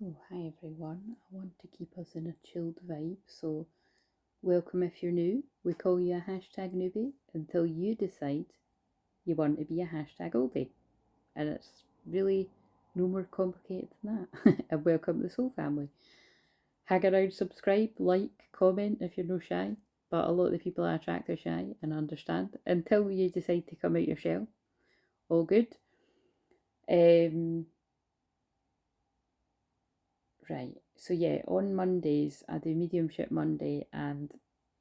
So, hi everyone. I want to keep us in a chilled vibe, so welcome if you're new. We call you a hashtag newbie until you decide you want to be a hashtag oldie. And it's really no more complicated than that. And welcome to the Soul family. Hang around, subscribe, like, comment if you're no shy. But a lot of the people I attract are shy, and I understand. Until you decide to come out your shell. All good. Right, so yeah, on Mondays I do Mediumship Monday, and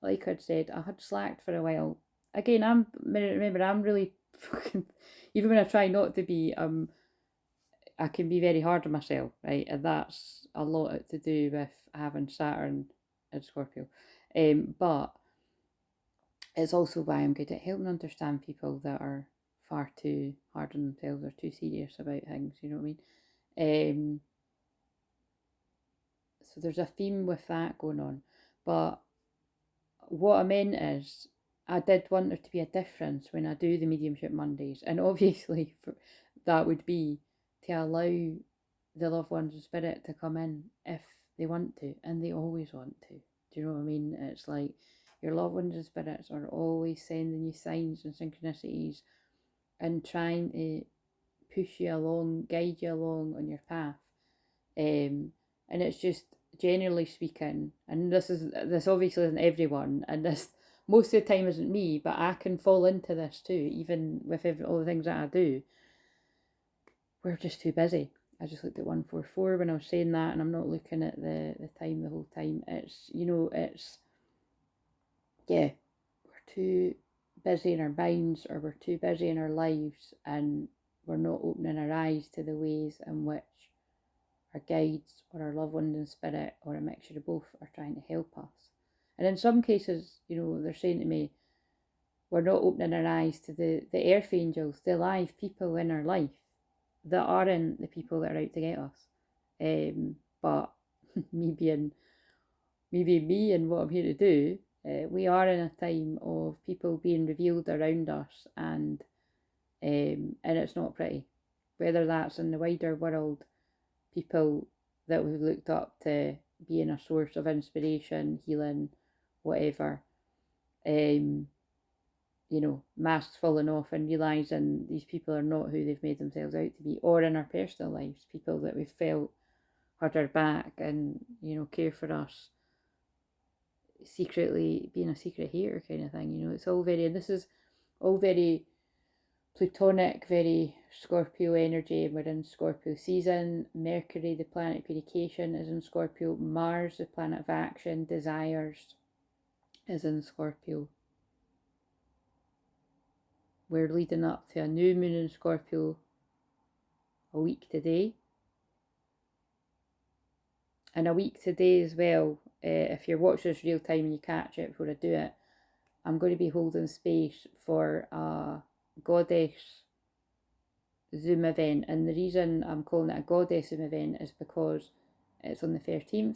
like I'd said, I had slacked for a while. Again, remember I'm really fucking, even when I try not to be, I can be very hard on myself, right? And that's a lot to do with having Saturn in Scorpio. But it's also why I'm good at helping understand people that are far too hard on themselves or too serious about things, you know what I mean? So there's a theme with that going on. But what I meant is, I did want there to be a difference when I do the Mediumship Mondays. And obviously, that would be to allow the loved ones of spirit to come in if they want to. And they always want to. Do you know what I mean? It's like your loved ones and spirits are always sending you signs and synchronicities and trying to push you along, guide you along on your path. And it's just, generally speaking, and this obviously isn't everyone, and this most of the time isn't me, but I can fall into this too, even with all the things that I do. We're just too busy. I just looked at 144 when I was saying that, and I'm not looking at the time the whole time. It's, yeah, we're too busy in our minds, or we're too busy in our lives, and we're not opening our eyes to the ways in which our guides or our loved ones in spirit, or a mixture of both, are trying to help us. And in some cases, they're saying to me, we're not opening our eyes to the earth angels, the live people in our life that aren't the people that are out to get us. But maybe me and what I'm here to do, we are in a time of people being revealed around us, and it's not pretty. Whether that's in the wider world, people that we've looked up to being a source of inspiration, healing, whatever. Masks falling off and realising these people are not who they've made themselves out to be, or in our personal lives, people that we've felt had our back and, care for us, secretly being a secret hater kind of thing. It's all very, and this is all very Plutonic, very Scorpio energy, and we're in Scorpio season. Mercury, the planet of communication, is in Scorpio. Mars, the planet of action, desires, is in Scorpio. We're leading up to a new moon in Scorpio a week today. And a week today as well, if you're watching this real time and you catch it before I do it, I'm going to be holding space for a goddess Zoom event. And the reason I'm calling it a goddess Zoom event is because it's on the 13th.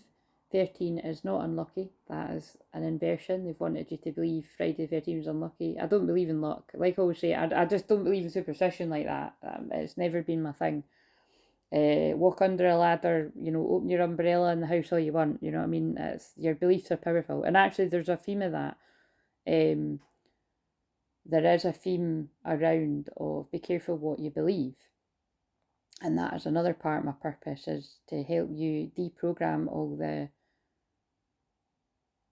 13 is not unlucky. That is an inversion. They've wanted you to believe Friday the 13th is unlucky. I don't believe in luck. Like I always say, I just don't believe in superstition like that. It's never been my thing. Walk under a ladder, open your umbrella in the house all you want. You know what I mean? Your beliefs are powerful. And actually, there's a theme of that. There is a theme around of be careful what you believe. And that is another part of my purpose, is to help you deprogram all the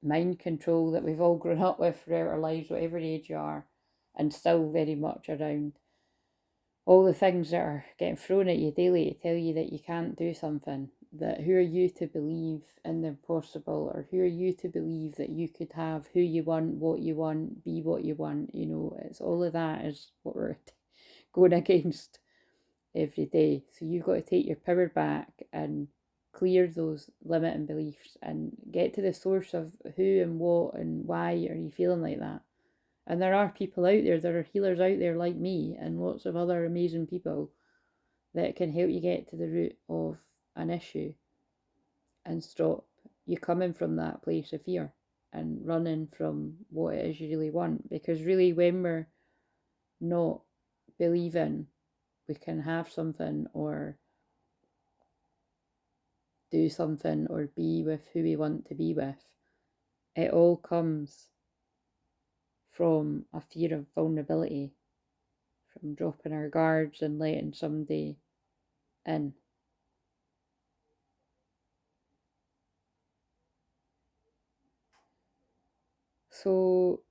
mind control that we've all grown up with throughout our lives, whatever age you are, and still very much around all the things that are getting thrown at you daily to tell you that you can't do something. That who are you to believe in the impossible, or who are you to believe that you could have who you want, what you want, be what you want. It's all of that is what we're going against every day. So you've got to take your power back and clear those limiting beliefs and get to the source of who and what and why are you feeling like that. And there are people out there, there are healers out there like me and lots of other amazing people that can help you get to the root of an issue and stop you coming from that place of fear and running from what it is you really want. Because really, when we're not believing we can have something, or do something or be with who we want to be with, it all comes from a fear of vulnerability, from dropping our guards and letting somebody in. So,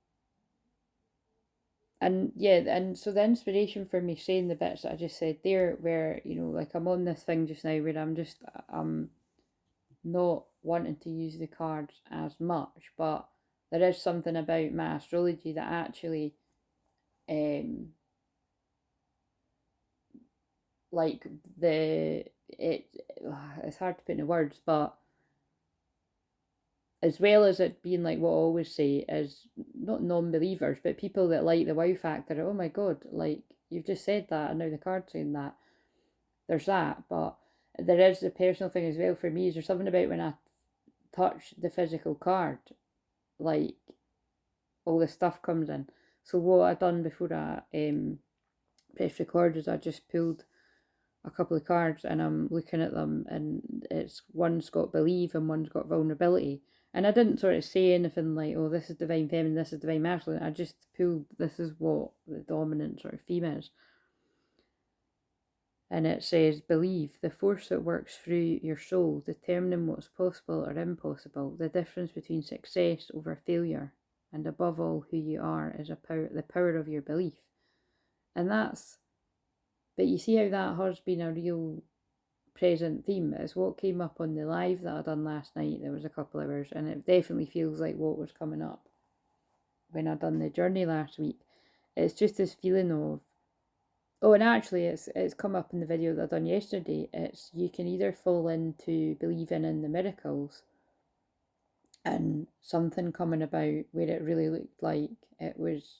and yeah, and so the inspiration for me saying the bits that I just said there, where, you know, like I'm on this thing just now where I'm not wanting to use the cards as much, but there is something about my astrology that actually, like it's hard to put into words, but as well as it being like what I always say is not non-believers, but people that like the wow factor. Oh my god, like you've just said that, and now the card's saying that. There's that, but there is the personal thing as well for me. Is there something about when I touch the physical card, like all the stuff comes in. So what I done before I press record is I just pulled a couple of cards and I'm looking at them, and it's one's got believe and one's got vulnerability. And I didn't sort of say anything like, oh, this is divine feminine, this is divine masculine. I just pulled, this is what the dominant sort of theme is. And it says, believe, the force that works through your soul, determining what's possible or impossible, the difference between success over failure, and above all, who you are is the power of your belief. And that's, but you see how that has been a real present theme. It's what came up on the live that I done last night. There was a couple of hours, and it definitely feels like what was coming up when I done the journey last week. It's just this feeling of, oh, and actually it's come up in the video that I done yesterday. It's, you can either fall into believing in the miracles and something coming about where it really looked like it was,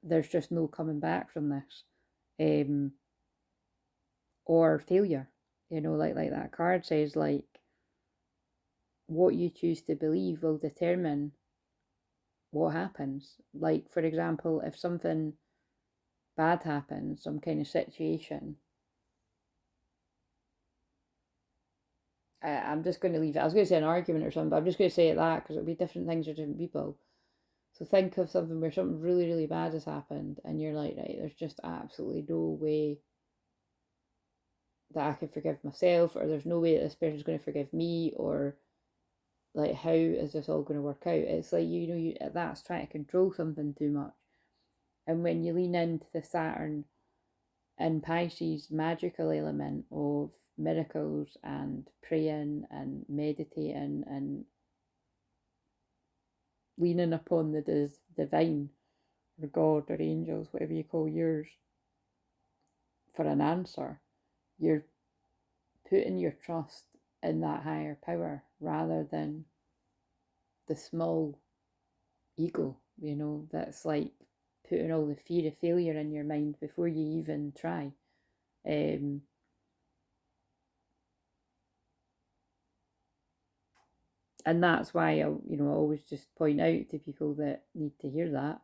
there's just no coming back from this, or failure, you know, like that card says, like what you choose to believe will determine what happens. Like, for example, if something bad happens, some kind of situation, I'm just going to leave it. I was going to say an argument or something, but I'm just going to say it that because it'll be different things for different people. So think of something where something really, really bad has happened and you're like, right, there's just absolutely no way that I can forgive myself, or there's no way that this person's going to forgive me, or like, how is this all going to work out? It's like, you know, that's trying to control something too much. And when you lean into the Saturn and Pisces magical element of miracles and praying and meditating and leaning upon the divine, or God, or angels, whatever you call yours, for an answer, you're putting your trust in that higher power rather than the small ego, you know, that's like putting all the fear of failure in your mind before you even try. And that's why I always just point out to people that need to hear that.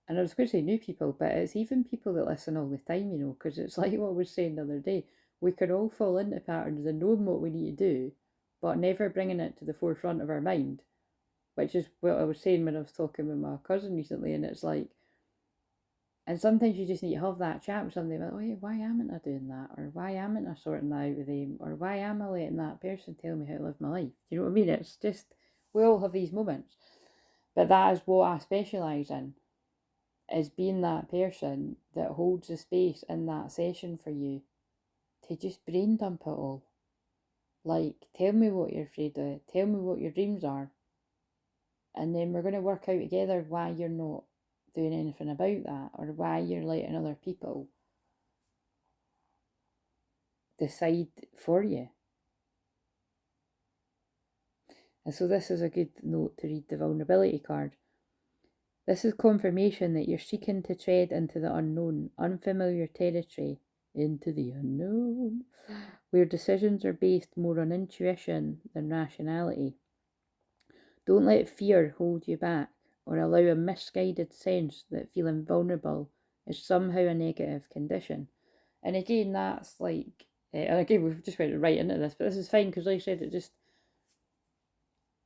And I was going to say new people, but it's even people that listen all the time, you know, because it's like what I was saying the other day. We can all fall into patterns and knowing what we need to do, but never bringing it to the forefront of our mind, which is what I was saying when I was talking with my cousin recently. And it's like, and sometimes you just need to have that chat with somebody about, oh yeah, why am I doing that? Or why am I sorting that out with them? Or why am I letting that person tell me how to live my life? Do you know what I mean? It's just, we all have these moments. But that is what I specialise in, is being that person that holds the space in that session for you to just brain dump it all. Like, tell me what you're afraid of, tell me what your dreams are, and then we're going to work out together why you're not doing anything about that, or why you're letting other people decide for you. And so this is a good note to read the vulnerability card. This is confirmation that you're seeking to tread into the unknown, unfamiliar territory, into the unknown, where decisions are based more on intuition than rationality. Don't let fear hold you back, or allow a misguided sense that feeling vulnerable is somehow a negative condition. And again, that's like And again, we've just went right into this, but this is fine because, like I said,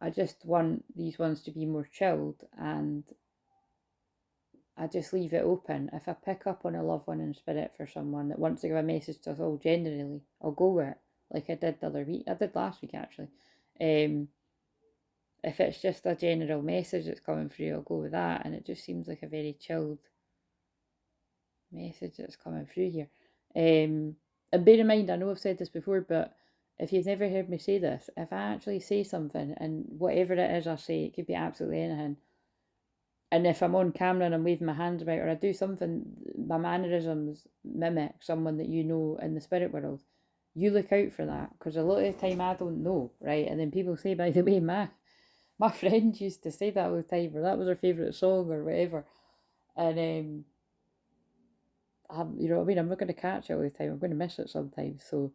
I just want these ones to be more chilled, and I just leave it open. If I pick up on a loved one in spirit for someone that wants to give a message to us all generally, I'll go with it, like I did the other week. I did last week, actually. If it's just a general message that's coming through, I'll go with that, and it just seems like a very chilled message that's coming through here. And bear in mind, I know I've said this before, but if you've never heard me say this, if I actually say something, and whatever it is I say, it could be absolutely anything, and if I'm on camera and I'm waving my hands about, or I do something, my mannerisms mimic someone that you know in the spirit world, you look out for that, because a lot of the time I don't know, right? And then people say, by the way, my friend used to say that all the time, or that was her favourite song, or whatever. And you know what I mean? I'm not going to catch it all the time. I'm going to miss it sometimes. So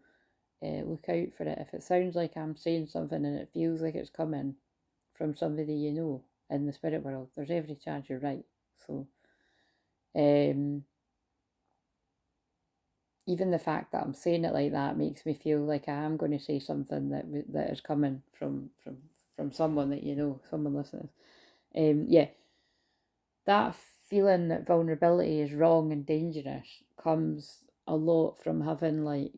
look out for it. If it sounds like I'm saying something and it feels like it's coming from somebody you know in the spirit world, there's every chance you're right. So even the fact that I'm saying it like that makes me feel like I am going to say something that is coming from someone that you know, someone listening. Yeah, that feeling that vulnerability is wrong and dangerous comes a lot from having like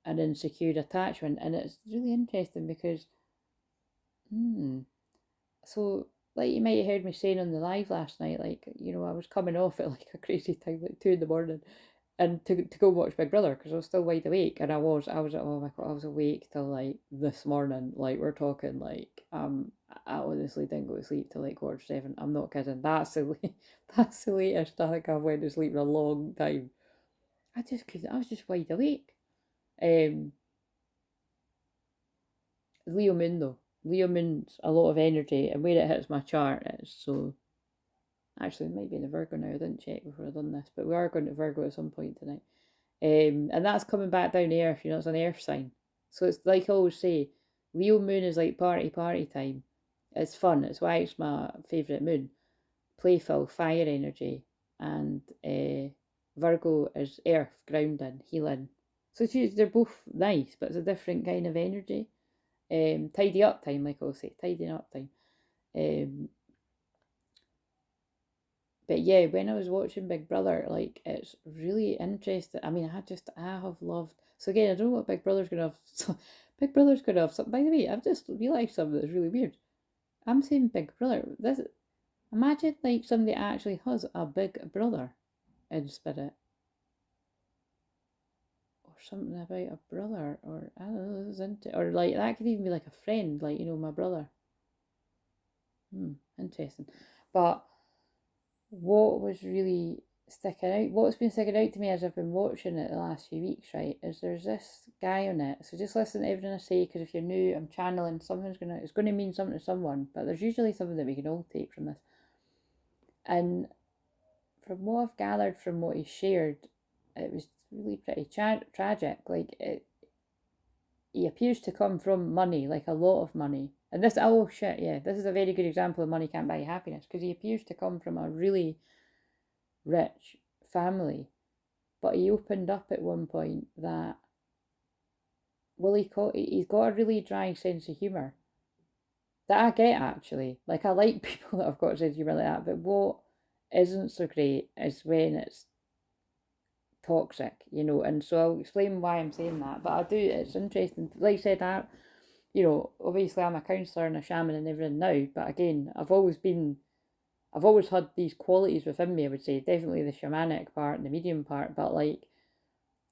an insecure attachment, and it's really interesting because so like you might have heard me saying on the live last night, like, you know, I was coming off at like a crazy time, like 2 in the morning, and to go watch Big Brother because I was still wide awake, and I was oh my god, I was awake till like this morning, like we're talking like I honestly didn't go to sleep till like 7:15. I'm not kidding. That's the latest I think I've went to sleep in a long time. I just couldn't. I was just wide awake. Leo Moon though. Leo Moon's a lot of energy, and where it hits my chart is so. Actually, it might be in the Virgo now. I didn't check before I done this, but we are going to Virgo at some point tonight. And that's coming back down to Earth. You know, it's an Earth sign. So it's like I always say, Leo Moon is like party time. It's fun. It's why it's my favourite moon. Playful, fire energy, and Virgo is Earth, grounding, healing. So they're both nice, but it's a different kind of energy. Tidy up time, like I'll say, tidying up time. But yeah, when I was watching Big Brother, like it's really interesting. I mean, I have loved. So again, I don't know what Big Brother's gonna have. So Big Brother's gonna have something. By the way, I've just realised something that's really weird. I'm saying Big Brother. This imagine like somebody actually has a Big Brother in spirit, or something about a brother, or I don't know. This is into, or like that could even be like a friend, like, you know, my brother. Interesting, but. What was really sticking out, what's been sticking out to me as I've been watching it the last few weeks, right, is there's this guy on it. So just listen to everything I say, because if you're new, I'm channeling, it's going to mean something to someone, but there's usually something that we can all take from this. And from what I've gathered from what he shared, it was really pretty tragic. Like he appears to come from money, like a lot of money. And this, oh shit, yeah, this is a very good example of money can't buy happiness, because he appears to come from a really rich family, but he opened up at one point that, well, he's got a really dry sense of humour that I get, actually. Like, I like people that have got a sense of humour like that, but what isn't so great is when it's toxic, you know. And so I'll explain why I'm saying that, but I do, it's interesting. Like I said, you know, obviously I'm a counsellor and a shaman and everything now, but again, I've always had these qualities within me, I would say. Definitely the shamanic part and the medium part, but like,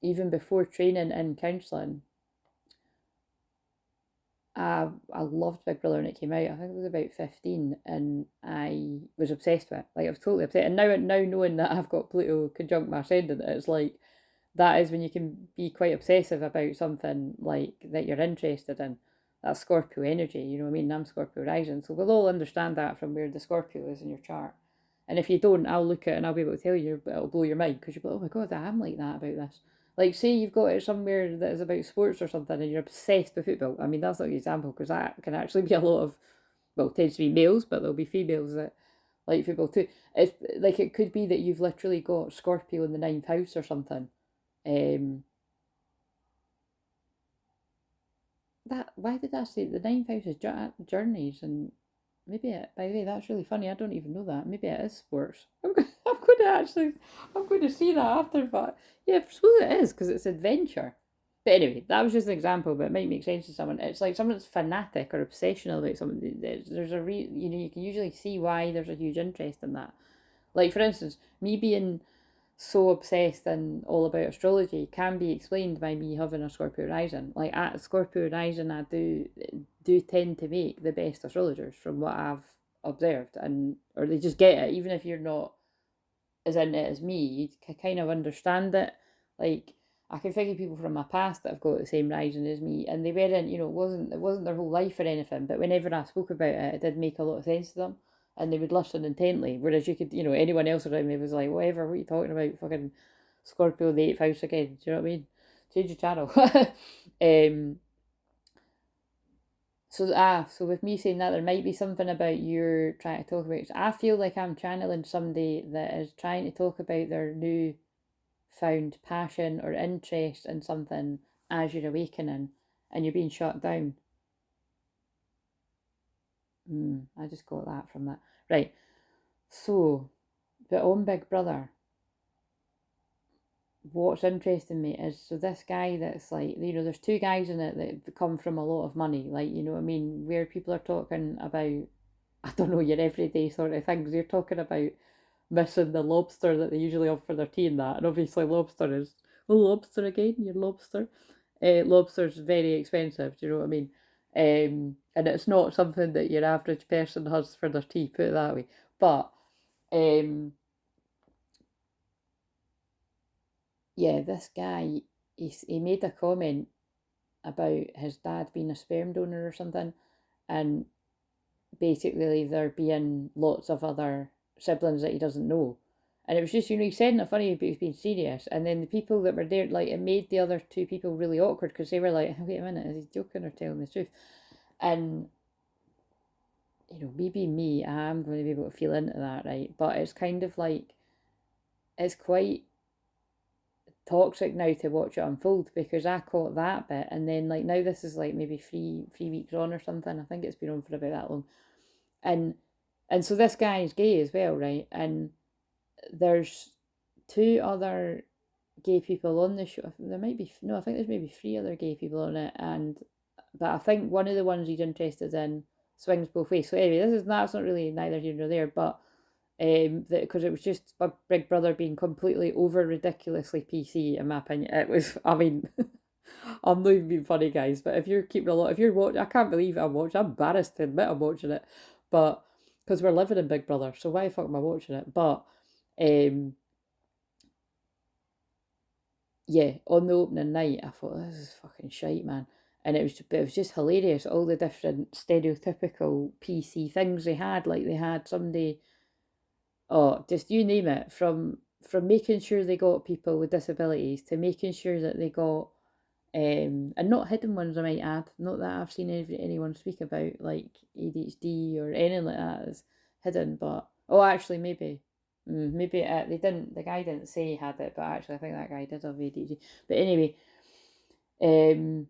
even before training in counselling, I loved Big Brother when it came out. I think it was about 15, and I was obsessed with it. Like, I was totally obsessed. And now knowing that I've got Pluto conjunct my ascendant, it's like, that is when you can be quite obsessive about something like that you're interested in. That's Scorpio energy, you know what I mean? I'm Scorpio rising, so we'll all understand that from where the Scorpio is in your chart. And if you don't, I'll look at it and I'll be able to tell you, but it'll blow your mind, because you'll be like, oh my god, I am like that about this. Like, say you've got it somewhere that is about sports or something and you're obsessed with football. I mean, that's not an example, because that can actually be a lot of, well, it tends to be males, but there'll be females that like football too. It's like, it could be that you've literally got Scorpio in the ninth house or something, That, why did I say the ninth house is journeys, and maybe it, by the way, that's really funny. I don't even know that. Maybe it is sports. I'm going to see that after, but yeah, I suppose it is because it's adventure. But anyway, that was just an example, but it might make sense to someone. It's like someone that's fanatic or obsessional about something. There's a you can usually see why there's a huge interest in that. Like for instance, me being so obsessed and all about astrology can be explained by me having a Scorpio rising. Like at Scorpio rising, I do tend to make the best astrologers from what I've observed, and or they just get it, even if you're not as in it as me. You can kind of understand it. Like I can figure people from my past that have got the same rising as me, and they weren't, it wasn't their whole life or anything. But whenever I spoke about it, it did make a lot of sense to them, and they would listen intently. Whereas you could, anyone else around me was like, whatever, what are you talking about? Fucking Scorpio, the eighth house again. Do you know what I mean? Change your channel. So with me saying that, there might be something about you're trying to talk about. So I feel like I'm channeling somebody that is trying to talk about their new found passion or interest in something as you're awakening, and you're being shut down. I just got that from that. Right. So, but on Big Brother, what's interesting me is, so this guy that's like, there's two guys in it that come from a lot of money, like, you know what I mean, where people are talking about, I don't know, your everyday sort of things. You're talking about missing the lobster that they usually have for their tea and that, and obviously lobster is, lobster again, your lobster. Lobster's very expensive, do you know what I mean? And it's not something that your average person has for their tea, put it that way. But um, yeah, this guy, he made a comment about his dad being a sperm donor or something, and basically there being lots of other siblings that he doesn't know. And it was just, he said it funny, but he was being serious. And then the people that were there, like, it made the other two people really awkward because they were like, wait a minute, is he joking or telling the truth? And, maybe me, I'm going to be able to feel into that, right? But it's kind of like, it's quite toxic now to watch it unfold, because I caught that bit, and then like now this is like maybe three weeks on or something. I think it's been on for about that long, and so this guy is gay as well, right? And there's two other gay people on the show. There might be, no, I think there's maybe three other gay people on it, and but I think one of the ones he's interested in swings both ways. So anyway, that's not really neither here nor there, but because it was just Big Brother being completely over ridiculously PC in my opinion. It was, I mean, I'm not even being funny, guys, but if you're keeping a lot, if you're watching, I can't believe I'm watching. I'm embarrassed to admit I'm watching it, but because we're living in Big Brother, so why the fuck am I watching it? But um, yeah, on the opening night, I thought this is fucking shite, man. And it was just hilarious. All the different stereotypical PC things they had. Like they had somebody, oh, just you name it, from making sure they got people with disabilities to making sure that they got and not hidden ones, I might add. Not that I've seen anyone speak about like ADHD or anything like that as hidden, but oh, actually maybe. Maybe they didn't. The guy didn't say he had it, but actually, I think that guy did have ADHD. But anyway, um,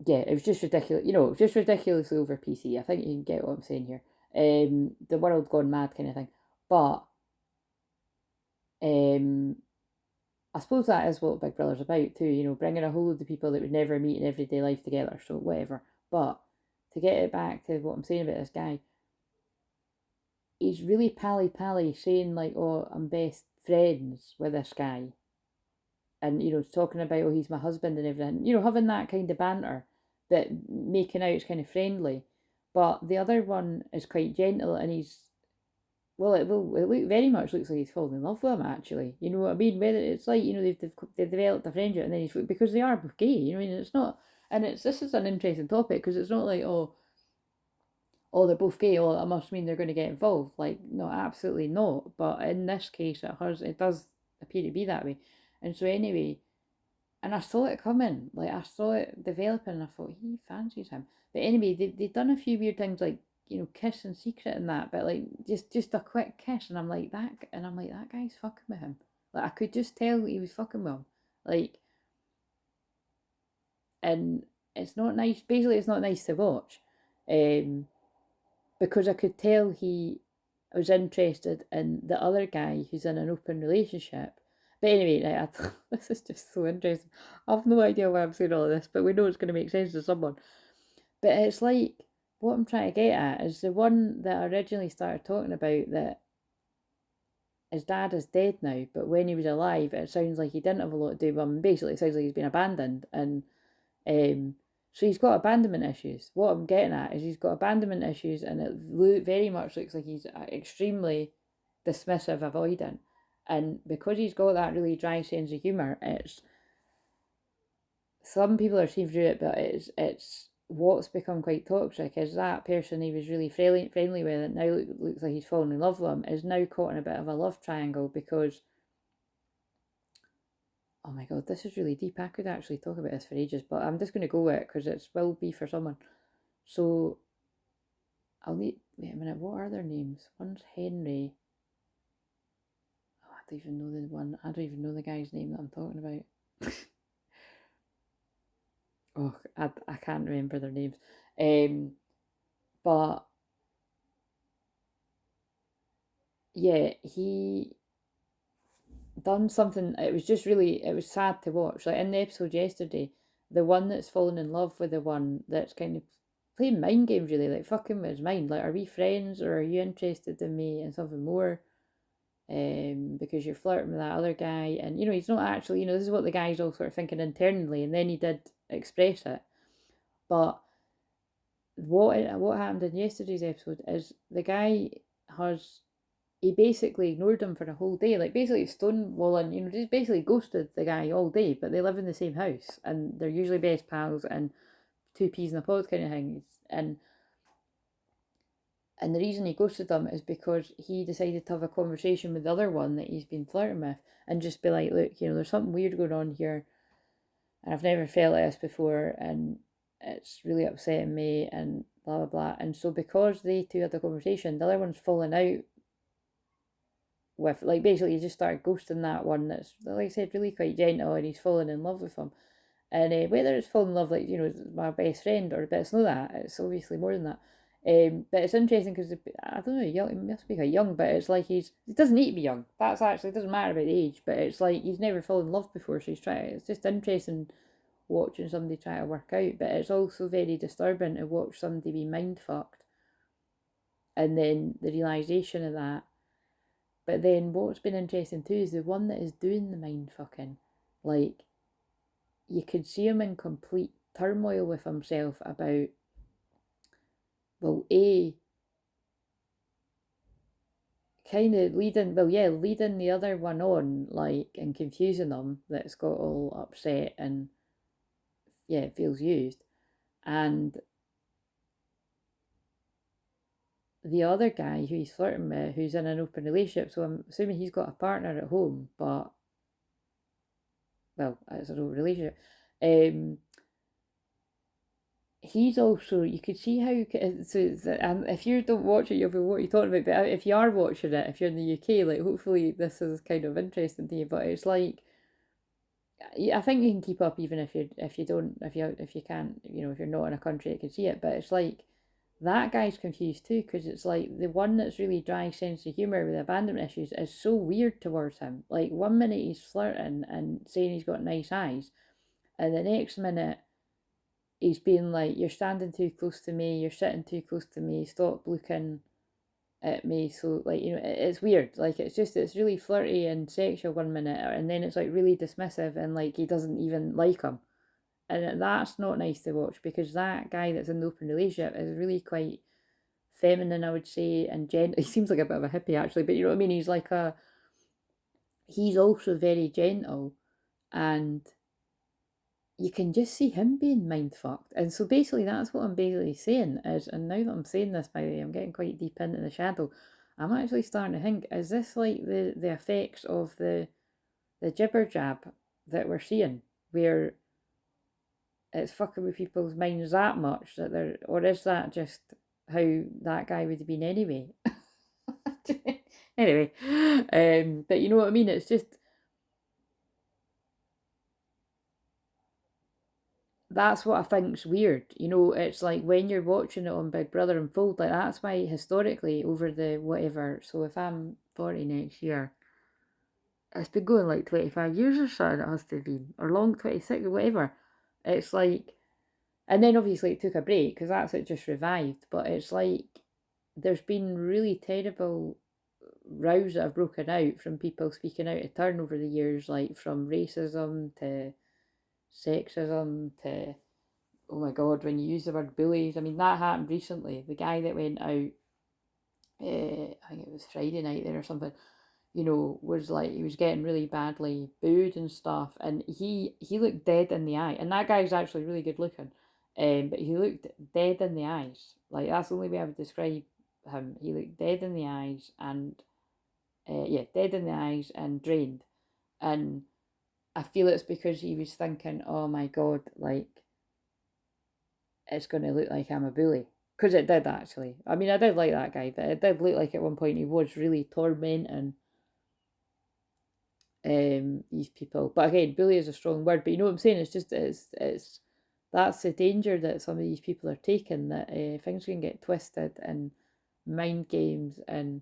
yeah, it was just ridiculous. Just ridiculously over PC. I think you can get what I'm saying here. The world gone mad kind of thing. But um, I suppose that is what Big Brother's about too. Bringing a whole load of people that would never meet in everyday life together. So whatever. But to get it back to what I'm saying about this guy, he's really pally saying like, "Oh, I'm best friends with this guy," and talking about, "Oh, he's my husband," and everything. Having that kind of banter, that making out it's kind of friendly. But the other one is quite gentle, and he's, well, it very much looks like he's falling in love with him, actually. You know what I mean? Whether it's like, they've developed a friendship, and then because they are both gay, I mean, it's not, and this is an interesting topic, because it's not like, oh, they're both gay, oh, that must mean they're going to get involved. Like, no, absolutely not. But in this case, it does appear to be that way. And so anyway, and I saw it coming, like I saw it developing, and I thought he fancies him. But anyway, they've done a few weird things, like kiss in secret and that, but like just a quick kiss, and I'm like that guy's fucking with him. Like I could just tell he was fucking with him, Like, and it's not nice. Basically, it's not nice to watch, because I could tell he was interested in the other guy who's in an open relationship. But anyway, right, this is just so interesting. I have no idea why I'm saying all of this, but we know it's going to make sense to someone. But it's like, what I'm trying to get at is the one that I originally started talking about, that his dad is dead now, but when he was alive, it sounds like he didn't have a lot to do with him. Basically, it sounds like he's been abandoned, and so he's got abandonment issues. What I'm getting at is he's got abandonment issues, and it very much looks like he's extremely dismissive, avoidant. And because he's got that really dry sense of humour, it's, some people are seeing through it, but it's what's become quite toxic is that person he was really friendly with, and now looks like he's fallen in love with him, is now caught in a bit of a love triangle because, oh my god, this is really deep. I could actually talk about this for ages, but I'm just going to go with it because it will be for someone. So I'll need, wait a minute, what are their names? One's Henry. Oh, I don't even know the one. I don't even know the guy's name that I'm talking about. Oh, I can't remember their names. But yeah, he done something. It was just really, it was sad to watch. Like in the episode yesterday, the one that's fallen in love with the one that's kind of playing mind games, really, like fucking with his mind. Like, are we friends, or are you interested in me and something more? Because you're flirting with that other guy, and he's not actually. This is what the guy's all sort of thinking internally, and then he did express it. But what happened in yesterday's episode is the guy has, he basically ignored him for a whole day, like basically stonewalling, just basically ghosted the guy all day, but they live in the same house and they're usually best pals and two peas in a pod kind of thing. And the reason he ghosted them is because he decided to have a conversation with the other one that he's been flirting with and just be like, look, there's something weird going on here and I've never felt like this before and it's really upsetting me and blah blah blah. And so because they two had the conversation, the other one's fallen out with, like, basically he just started ghosting that one that's, like I said, really quite gentle, and he's fallen in love with him. And whether it's fallen in love, like, my best friend, or, but it's not that, it's obviously more than that. But it's interesting because, I don't know, young, he must be quite young, but it's like he doesn't need to be young. That's actually, it doesn't matter about the age, but it's like he's never fallen in love before, so he's trying, it's just interesting watching somebody try to work out, but it's also very disturbing to watch somebody be mind fucked, and then the realisation of that. But then what's been interesting too is the one that is doing the mind fucking, like, you could see him in complete turmoil with himself about, well, kind of leading the other one on, like, and confusing them, that's got all upset and, yeah, it feels used. And the other guy who he's flirting with, who's in an open relationship, so I'm assuming he's got a partner at home, but, well, it's an open relationship. He's also, you could see how, so if you don't watch it, you'll be, what are you talking about? But if you are watching it, if you're in the UK, like, hopefully this is kind of interesting to you. But it's like, I think you can keep up even if you don't, if you can't, if you're not in a country that can see it. But it's like, that guy's confused too, because it's like the one that's really dry sense of humour with abandonment issues is so weird towards him. Like, one minute he's flirting and saying he's got nice eyes, and the next minute he's being like, you're standing too close to me, you're sitting too close to me, stop looking at me. So, like, it's weird. Like, it's really flirty and sexual one minute, and then it's like really dismissive and like he doesn't even like him. And that's not nice to watch, because that guy that's in the open relationship is really quite feminine, I would say, and gentle. He seems like a bit of a hippie actually, but you know what I mean? He's also very gentle, and you can just see him being mind fucked. And so basically that's what I'm basically saying is, and now that I'm saying this, by the way, I'm getting quite deep into the shadow, I'm actually starting to think, is this like the effects of the jibber jab that we're seeing, where it's fucking with people's minds that much that they're, or is that just how that guy would have been anyway? Anyway, but you know what I mean? It's just, that's what I think's weird. You know, it's like when you're watching it on Big Brother Unfold, like that's why historically over the whatever, so if I'm 40 next year, it's been going like 25 years or something, it has to be, or long 26 or whatever. It's like, and then obviously it took a break because that's it just revived, but it's like there's been really terrible rows that have broken out from people speaking out of turn over the years, like from racism to sexism to, oh my god, when you use the word bullies, I mean, that happened recently. The guy that went out, I think it was Friday night there or something, you know, was like, he was getting really badly booed and stuff, and he looked dead in the eye, and that guy's actually really good looking, but he looked dead in the eyes. Like, that's the only way I would describe him. He looked dead in the eyes, and yeah, dead in the eyes and drained, and I feel it's because he was thinking, oh my god, like, it's going to look like I'm a bully. Because it did, actually. I mean, I did like that guy, but it did look like at one point he was really tormenting these people. But again, bully is a strong word, but you know what I'm saying? It's just, it's that's the danger that some of these people are taking, that things can get twisted and mind games, and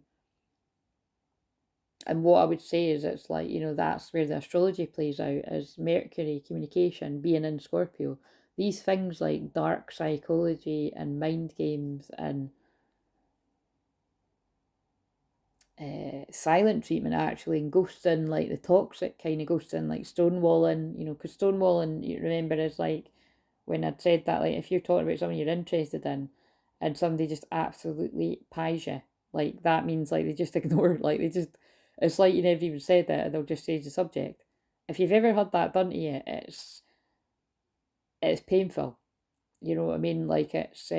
what I would say is, it's like, you know, that's where the astrology plays out, as Mercury, communication, being in Scorpio. These things like dark psychology and mind games and silent treatment, actually, and ghosting, like the toxic kind of ghosting, like stonewalling, you know, because stonewalling, you remember, is like when I'd said that, like if you're talking about something you're interested in and somebody just absolutely pies you, like that means like they just ignore, like they just, it's like you never even said it and they'll just change the subject. If you've ever had that done to you, it's painful. You know what I mean? Like it's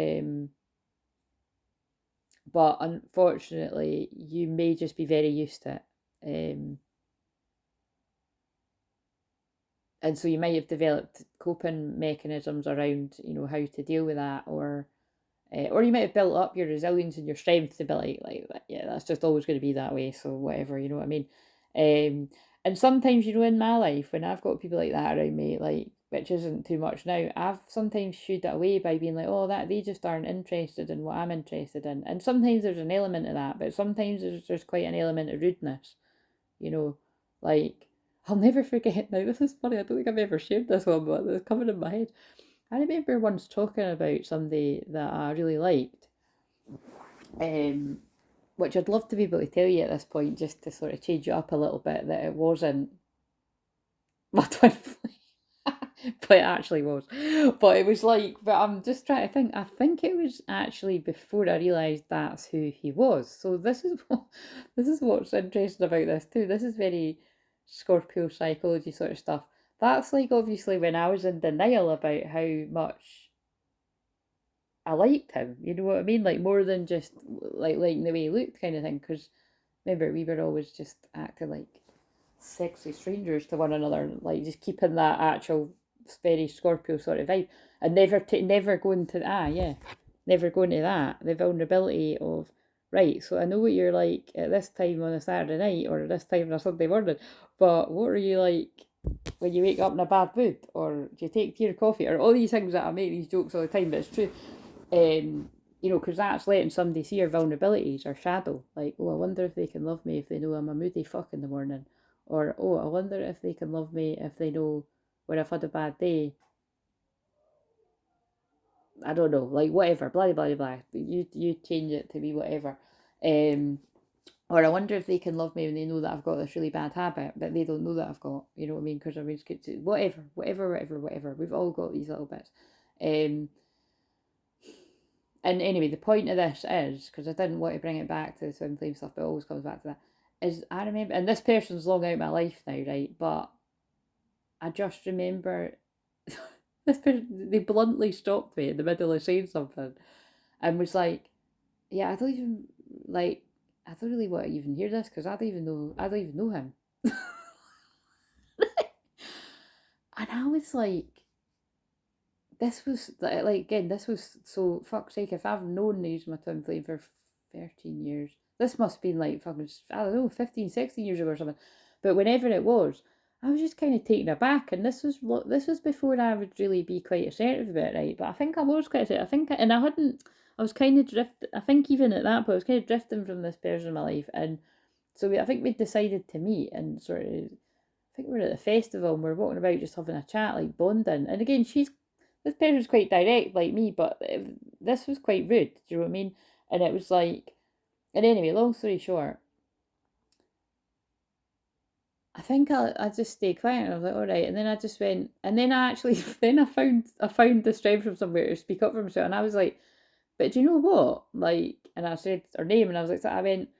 but unfortunately you may just be very used to it. And so you might have developed coping mechanisms around, you know, how to deal with that, or you might have built up your resilience and your strength to be like yeah, that's just always going to be that way, so whatever, you know what I mean. And sometimes, you know, in my life, when I've got people like that around me, like, which isn't too much now, I've sometimes shooed it away by being like, oh, that they just aren't interested in what I'm interested in. And sometimes there's an element of that, but sometimes there's quite an element of rudeness, you know, like, I'll never forget, now this is funny, I don't think I've ever shared this one, but it's coming in my head. I remember once talking about somebody that I really liked, um, which I'd love to be able to tell you at this point, just to sort of change it up a little bit, that it wasn't my twin flame. But it actually was. But it was like, but I'm just trying to think. I think it was actually before I realised that's who he was. So this is what's interesting about this too. This is very Scorpio psychology sort of stuff. That's like obviously when I was in denial about how much I liked him. You know what I mean? Like more than just like liking the way he looked, kind of thing. Because remember, we were always just acting like sexy strangers to one another, like just keeping that actual very Scorpio sort of vibe, and never going to never going to that, the vulnerability of, right, so I know what you're like at this time on a Saturday night or this time on a Sunday morning, but what are you like when you wake up in a bad mood, or do you take tea or coffee, or all these things that I make these jokes all the time, but it's true. You know, because that's letting somebody see your vulnerabilities or shadow. Like, oh, I wonder if they can love me if they know I'm a moody fuck in the morning. Or, oh, I wonder if they can love me if they know when I've had a bad day. I don't know, like whatever, blah, blah, blah. You change it to be whatever. Um, or I wonder if they can love me when they know that I've got this really bad habit, but they don't know that I've got, you know what I mean? Because I was good to, whatever. We've all got these little bits. Um, And anyway, the point of this is, because I didn't want to bring it back to the swim flame stuff, but it always comes back to that, is I remember, and this person's long out of my life now, right? But I just remember this person, they bluntly stopped me in the middle of saying something and was like, yeah, I don't even, like, I don't really want to even hear this because I don't even know him. And I was like, this was like, again, this was, so fuck's sake, if I've known he's my twin flame for 13 years, this must have been like fucking, I don't know, 15, 16 years ago or something. But whenever it was, I was just kind of taken aback, and this was before I would really be quite assertive about it, right? But I think I was quite assertive. And I was kind of I think even at that point, I was kind of drifting from this person in my life, and so I think we decided to meet and sort of, I think we were at a festival and we were walking about just having a chat, like bonding. And again, this person's quite direct like me, but this was quite rude. Do you know what I mean? And it was like, and anyway, long story short, I think I just stayed quiet and I was like, all right. And then I just went, and then I actually, then I found the strength from somewhere to speak up for myself. And I was like, but do you know what? Like, and I said her name and I was like, I went,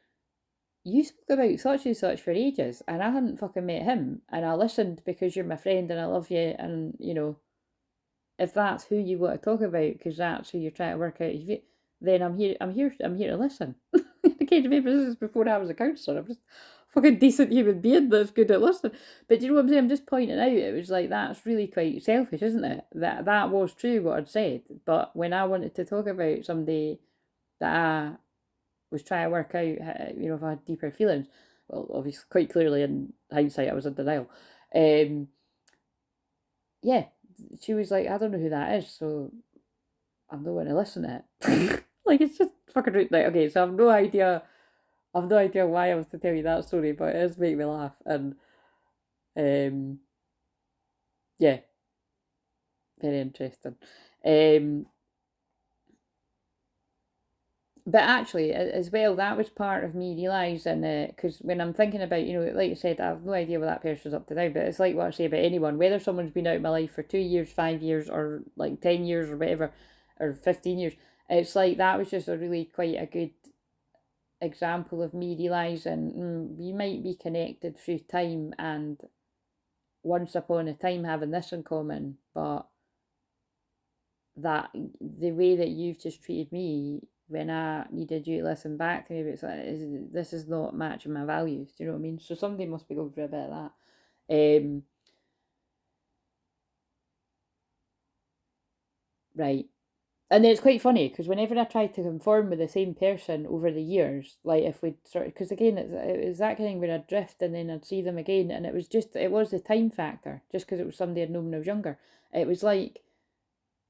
you spoke about such and such for ages and I hadn't fucking met him. And I listened because you're my friend and I love you. And, you know, if that's who you want to talk about, because that's who you're trying to work out, then I'm here to listen. Okay, remember this is before I was a counsellor. I'm just a fucking decent human being that's good at listening. But do you know what I'm saying? I'm just pointing out. It was like that's really quite selfish, isn't it? That was true what I'd said. But when I wanted to talk about somebody that I was trying to work out, you know, if I had deeper feelings, well, obviously, quite clearly in hindsight, I was in denial. Yeah, she was like, I don't know who that is, so I'm not going to listen to it. Like, it's just fucking rude. Like, okay, so I've no idea why I was to tell you that story, but it does make me laugh. And, um, yeah, very interesting. Um, but actually, as well, that was part of me realising, because when I'm thinking about, you know, like I said, I have no idea what that person's up to now, but it's like what I say about anyone, whether someone's been out of my life for 2 years, 5 years, or like 10 years, or whatever, or 15 years, it's like that was just a really quite a good example of me realising we might be connected through time and once upon a time having this in common, but that the way that you've just treated me when I needed you to listen back to me, it's like this is not matching my values. Do you know what I mean? So somebody must be going through a bit of that. Right. And then it's quite funny because whenever I try to conform with the same person over the years, like if we sort of, because again, it was that kind of thing where I'd drift and then I'd see them again, and it was the time factor, just because it was somebody I'd known when I was younger. It was like,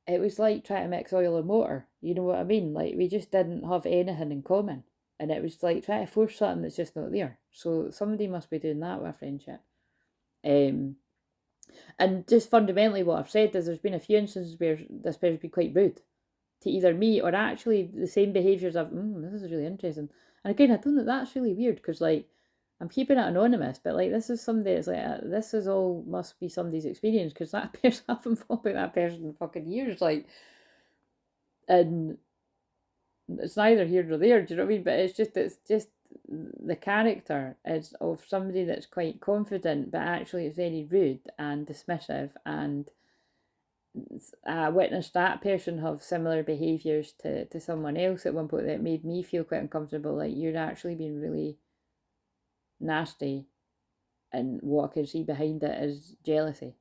it was like trying to mix oil and water. You know what I mean? Like we just didn't have anything in common, and it was like trying to force something that's just not there. So somebody must be doing that with a friendship. Um, and just fundamentally, what I've said is there's been a few instances where this person's been quite rude to either me or actually the same behaviours of, this is really interesting. And again, I don't know, that's really weird because, like, I'm keeping it anonymous, but, like, this is somebody that's like, this is all must be somebody's experience because that person, I haven't thought about that person in fucking years, like, and it's neither here nor there, do you know what I mean? But it's just the character is of somebody that's quite confident, but actually it's very rude and dismissive, and I witnessed that person have similar behaviours to someone else at one point that made me feel quite uncomfortable. Like, you're actually being really nasty, and what I can see behind it is jealousy.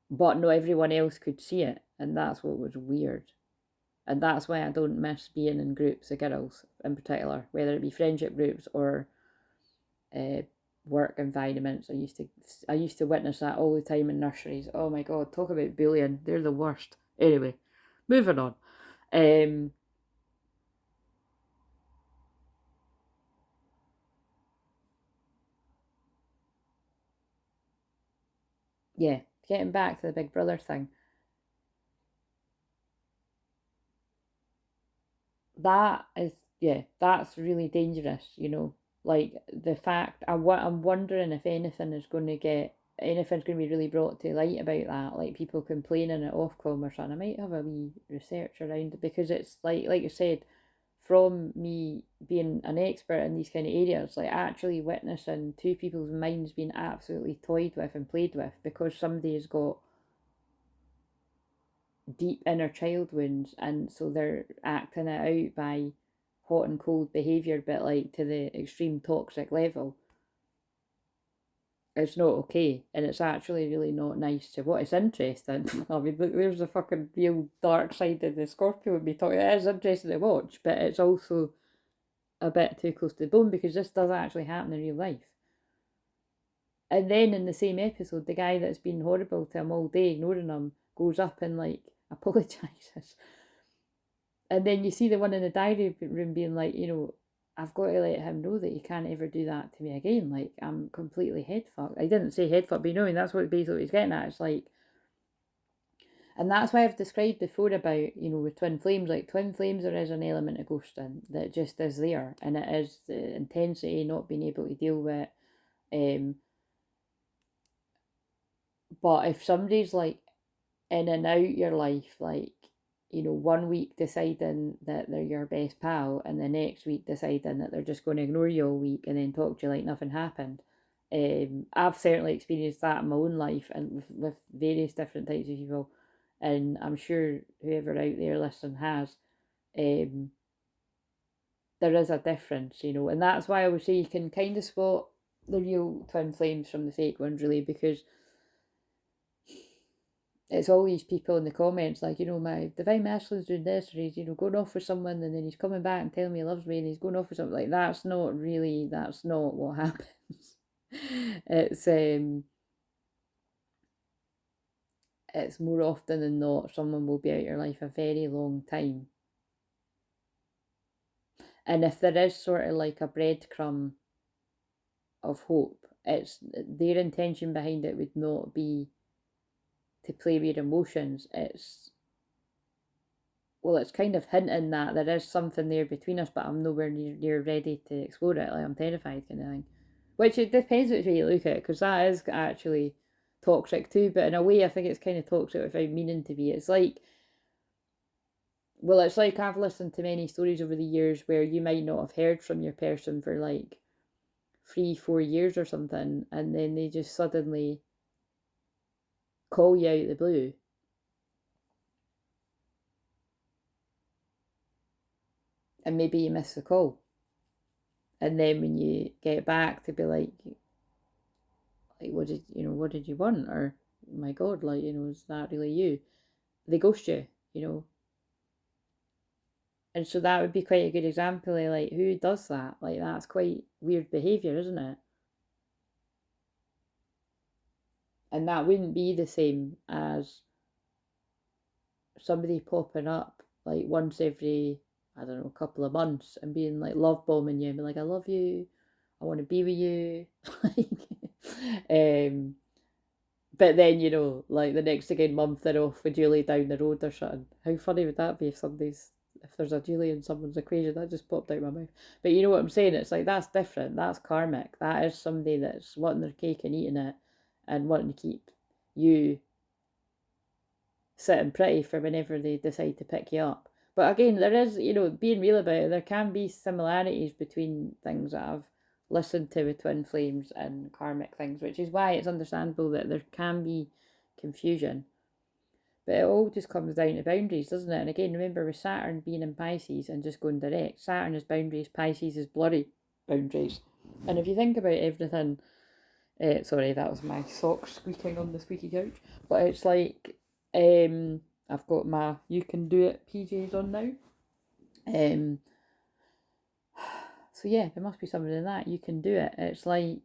But not everyone else could see it, and that's what was weird. And that's why I don't miss being in groups of girls in particular, whether it be friendship groups or uh, work environments. I used to witness that all the time in nurseries. Oh my god, talk about bullying. They're the worst. Anyway, moving on. Um, yeah, getting back to the Big Brother thing. That is, yeah, that's really dangerous. You know, like the fact I'm wondering if anything's going to be really brought to light about that, like people complaining at Ofcom or something. I might have a wee research around it because it's like you said, from me being an expert in these kind of areas, like actually witnessing two people's minds being absolutely toyed with and played with because somebody has got deep inner child wounds, and so they're acting it out by hot and cold behaviour, but like to the extreme toxic level. It's not okay, and it's actually really not nice to what. It's interesting. I mean, look, there's a fucking real dark side of the Scorpio with me talking. It is interesting to watch, but it's also a bit too close to the bone because this does actually happen in real life. And then in the same episode, the guy that's been horrible to him all day, ignoring him, goes up and like apologises. And then you see the one in the diary room being like, I've got to let him know that he can't ever do that to me again. Like, I'm completely head fucked. I didn't say head fucked, but that's what basically he's getting at. It's like, and that's why I've described before about, with twin flames, like twin flames, there is an element of ghosting that just is there. And it is the intensity, not being able to deal with. But if somebody's like in and out your life, like, 1 week deciding that they're your best pal and the next week deciding that they're just going to ignore you all week and then talk to you like nothing happened. I've certainly experienced that in my own life and with various different types of people, and I'm sure whoever out there listening has. There is a difference, and that's why I would say you can kind of spot the real twin flames from the fake ones, really, because it's all these people in the comments like, my divine masculine's doing this, or he's, going off for someone and then he's coming back and telling me he loves me and he's going off for something. Like, that's not what happens. It's more often than not someone will be out your life a very long time. And if there is sort of like a breadcrumb of hope, it's their intention behind it would not be to play with your emotions. It's kind of hinting that there is something there between us, but I'm nowhere near ready to explore it. Like, I'm terrified, kind of thing. Which it depends which way you look at it, because that is actually toxic too. But in a way, I think it's kind of toxic without meaning to be. It's like, I've listened to many stories over the years where you might not have heard from your person for like 3-4 years or something, and then they just suddenly call you out of the blue. And maybe you miss the call. And then when you get back to be like what did you want? Or, my God, like, is that really you? They ghost you, And so that would be quite a good example of like, who does that? Like, that's quite weird behaviour, isn't it? And that wouldn't be the same as somebody popping up like once every, I don't know, couple of months and being like love bombing you and be like, I love you, I want to be with you. But then, like the next again month they're off with Julie down the road or something. How funny would that be if there's a Julie in someone's equation? That just popped out my mouth. But you know what I'm saying? It's like, that's different. That's karmic. That is somebody that's wanting their cake and eating it and wanting to keep you sitting pretty for whenever they decide to pick you up. But again, there is, being real about it, there can be similarities between things that I've listened to with twin flames and karmic things, which is why it's understandable that there can be confusion. But it all just comes down to boundaries, doesn't it? And again, remember, with Saturn being in Pisces and just going direct, Saturn is boundaries, Pisces is blurry boundaries. And if you think about everything, sorry, that was my socks squeaking on the squeaky couch. But it's like, I've got my You Can Do It PJs on now. So yeah, there must be something in that. You can do it. It's like,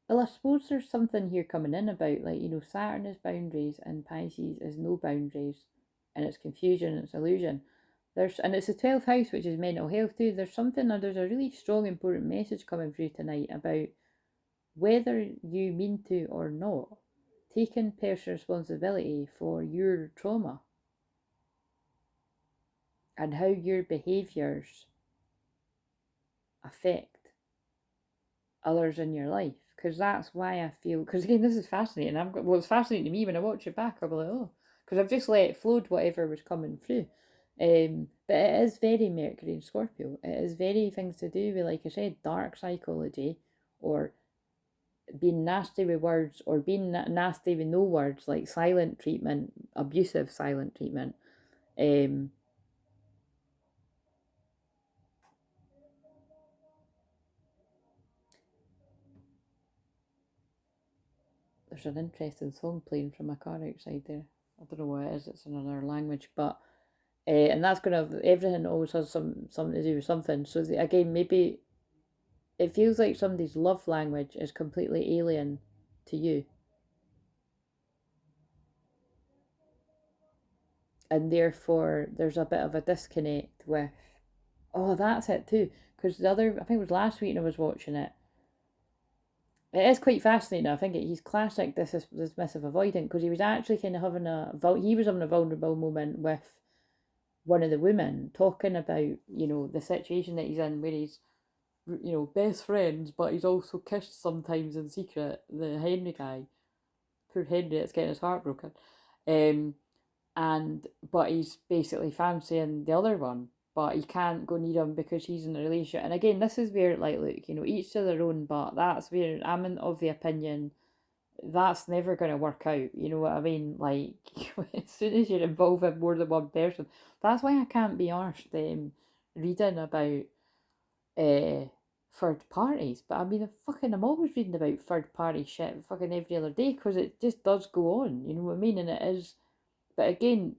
well, I suppose there's something here coming in about, like, Saturn is boundaries and Pisces is no boundaries, and it's confusion and it's illusion. And it's the 12th house, which is mental health too. There's a really strong, important message coming through tonight about whether you mean to or not, taking personal responsibility for your trauma and how your behaviours affect others in your life. Because that's why I feel, because again, this is fascinating. It's fascinating to me when I watch it back. I'll be like, oh, because I've just let it flow whatever was coming through. But it is very Mercury and Scorpio. It is very things to do with, like I said, dark psychology, or being nasty with words, or being nasty with no words, like silent treatment, abusive silent treatment. There's an interesting song playing from a car outside there. I don't know what it is, it's in another language, but And that's going to, everything always has something to do with something. So again, maybe it feels like somebody's love language is completely alien to you. And therefore, there's a bit of a disconnect with, oh, that's it too. Because the other, I think it was last week when I was watching it, it is quite fascinating. I think he's classic dismissive avoidant, because he was actually kind of having a vulnerable moment with one of the women, talking about, the situation that he's in, where he's, best friends, but he's also kissed sometimes in secret, the Henry guy. Poor Henry, it's getting his heart broken. Um, but he's basically fancying the other one, but he can't go near him because he's in a relationship. And again, this is where, like, look, each to their own, but that's where I'm of the opinion that's never going to work out. You know what I mean? Like, as soon as you're involved in more than one person, that's why I can't be arsed reading about third parties. But I mean, I'm always reading about third party shit fucking every other day, because it just does go on. You know what I mean? And it is, but again,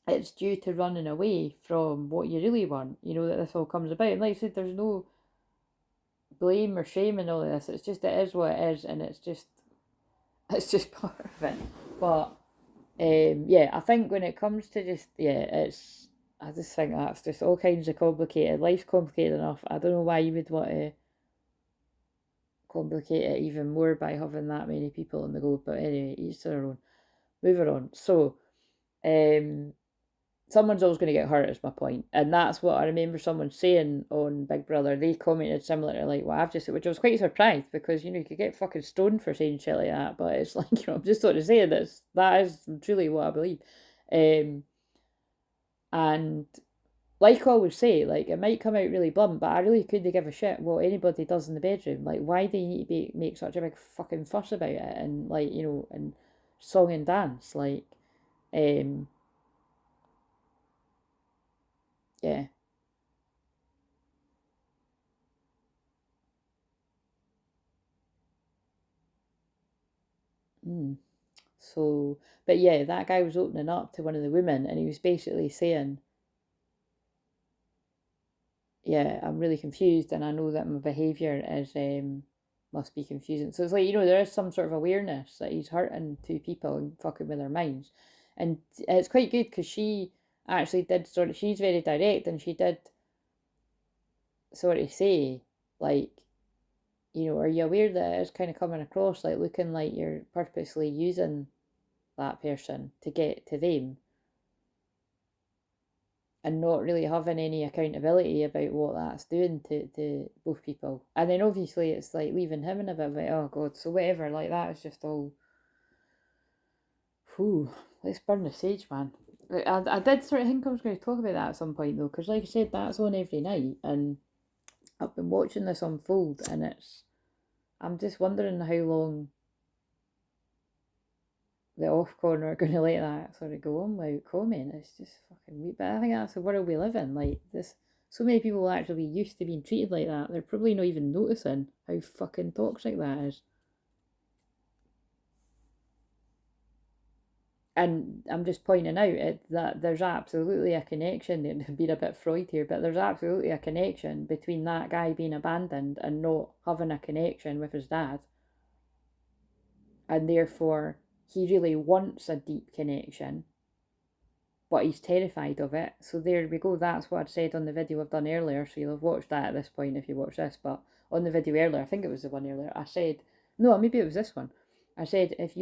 it's due to running away from what you really want. That this all comes about. And like I said, there's no blame or shame in all of this. It's just, it is what it is, and it's just part of it. But yeah, I think when it comes to I just think that's just all kinds of complicated. Life's complicated enough. I don't know why you would want to complicate it even more by having that many people on the go. But anyway, each to their own. Moving on. So, someone's always going to get hurt, is my point. And that's what I remember someone saying on Big Brother. They commented similar to like what I've just said, which I was quite surprised, because you could get fucking stoned for saying shit like that. But it's like, I'm just sort of saying this. That is truly what I believe. And like I always say, like, it might come out really blunt, but I really couldn't give a shit what anybody does in the bedroom. Like, why do you need to make such a big fucking fuss about it, and like, and song and dance, like, yeah. Mm. So, but yeah, that guy was opening up to one of the women, and he was basically saying, yeah, I'm really confused, and I know that my behaviour is must be confusing. So it's like, there is some sort of awareness that he's hurting two people and fucking with their minds. And it's quite good, because she actually did she's very direct, and she did sort of say, like, are you aware that it's kind of coming across like looking like you're purposely using that person to get to them, and not really having any accountability about what that's doing to both people. And then obviously it's like leaving him in a bit of like, oh god, so whatever, like, that is just all, whew, let's burn the sage, man. I did sort of think I was going to talk about that at some point though, because like I said, that's on every night, and I've been watching this unfold, and I'm just wondering how long the off corner are going to let that sort of go on without comment. It's just fucking weird. But I think that's the world we live in. Like, this, so many people will actually be used to being treated like that. They're probably not even noticing how fucking toxic that is. And I'm just pointing out that there's absolutely a connection, being a bit Freud here, but there's absolutely a connection between that guy being abandoned and not having a connection with his dad. And therefore, he really wants a deep connection, but he's terrified of it. So there we go. That's what I'd said on the video I've done earlier. So you'll have watched that at this point if you watch this. But on the video earlier, I think it was the one earlier, I said, no, maybe it was this one. I said, if